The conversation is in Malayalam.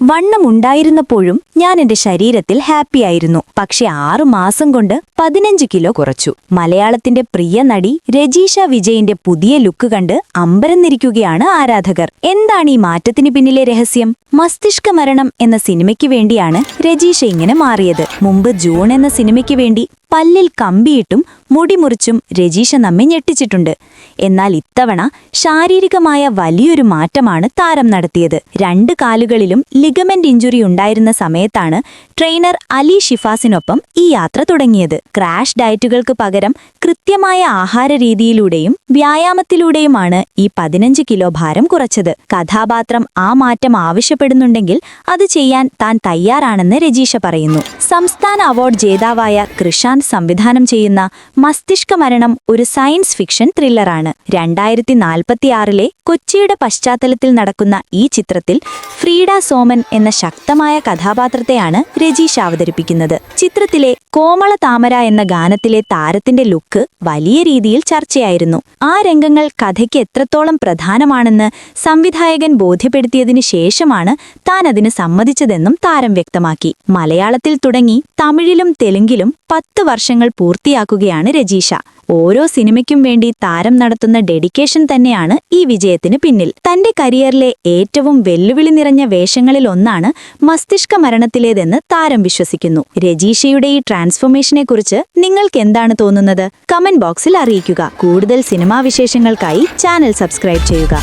വണ്ണമുണ്ടായിരുന്നപ്പോഴും ഞാൻ എന്റെ ശരീരത്തിൽ ഹാപ്പിയായിരുന്നു. പക്ഷെ 6 മാസം കൊണ്ട് 15 കിലോ കുറച്ചു. മലയാളത്തിന്റെ പ്രിയ നടി രജീഷ വിജയിന്റെ പുതിയ ലുക്ക് കണ്ട് അമ്പരന്നിരിക്കുകയാണ് ആരാധകർ. എന്താണ് ഈ മാറ്റത്തിന് പിന്നിലെ രഹസ്യം? മസ്തിഷ്ക മരണം എന്ന സിനിമയ്ക്ക് വേണ്ടിയാണ് രജീഷ ഇങ്ങനെ മാറിയത്. മുമ്പ് ജൂൺ എന്ന സിനിമയ്ക്ക് വേണ്ടി പല്ലിൽ കമ്പിയിട്ടും മുടിമുറിച്ചും രജീഷ നമ്മെ ഞെട്ടിച്ചിട്ടുണ്ട്. എന്നാൽ ഇത്തവണ ശാരീരികമായ വലിയൊരു മാറ്റമാണ് താരം നടത്തിയത്. 2 കാലുകളിലും ലിഗമെന്റ് ഇഞ്ചുറി ഉണ്ടായിരുന്ന സമയത്താണ് ട്രെയിനർ അലി ഷിഫാസിനൊപ്പം ഈ യാത്ര തുടങ്ങിയത്. ക്രാഷ് ഡയറ്റുകൾക്ക് പകരം കൃത്യമായ ആഹാര രീതിയിലൂടെയും വ്യായാമത്തിലൂടെയുമാണ് ഈ 15 കിലോ ഭാരം കുറച്ചത്. കഥാപാത്രം ആ മാറ്റം ആവശ്യപ്പെടുന്നുണ്ടെങ്കിൽ അത് ചെയ്യാൻ താൻ തയ്യാറാണെന്ന് രജീഷ പറയുന്നു. സംസ്ഥാന അവാർഡ് ജേതാവായ കൃഷാന്ത് സംവിധാനം ചെയ്യുന്ന മസ്തിഷ്ക മരണം ഒരു സയൻസ് ഫിക്ഷൻ ത്രില്ലറാണ്. 2046-ലെ കൊച്ചിയുടെ പശ്ചാത്തലത്തിൽ നടക്കുന്ന ഈ ചിത്രത്തിൽ ഫ്രീഡ സോമൻ എന്ന ശക്തമായ കഥാപാത്രത്തെയാണ് രജീഷ അവതരിപ്പിക്കുന്നത്. ചിത്രത്തിലെ കോമള താമര എന്ന ഗാനത്തിലെ താരത്തിന്റെ ലുക്ക് വലിയ രീതിയിൽ ചർച്ചയായിരുന്നു. ആ രംഗങ്ങൾ കഥയ്ക്ക് എത്രത്തോളം പ്രധാനമാണെന്ന് സംവിധായകൻ ബോധ്യപ്പെടുത്തിയതിനു ശേഷമാണ് താൻ അതിന് സമ്മതിച്ചതെന്നും താരം വ്യക്തമാക്കി. മലയാളത്തിൽ തുടങ്ങി തമിഴിലും തെലുങ്കിലും 10 വർഷങ്ങൾ പൂർത്തിയാക്കുകയാണ് രജീഷ. ഓരോ സിനിമയ്ക്കും വേണ്ടി താരം നടത്തുന്ന ഡെഡിക്കേഷൻ തന്നെയാണ് ഈ വിജയത്തിന് പിന്നിൽ. തന്റെ കരിയറിലെ ഏറ്റവും വെല്ലുവിളി നിറഞ്ഞ വേഷങ്ങളിലൊന്നാണ് മസ്തിഷ്ക മരണത്തിലേതെന്ന് താരം വിശ്വസിക്കുന്നു. രജീഷയുടെ ഈ ട്രാൻസ്ഫോർമേഷനെക്കുറിച്ച് നിങ്ങൾക്കെന്താണ് തോന്നുന്നത്? കമന്റ് ബോക്സിൽ അറിയിക്കുക. കൂടുതൽ സിനിമാ വിശേഷങ്ങൾക്കായി ചാനൽ സബ്സ്ക്രൈബ് ചെയ്യുക.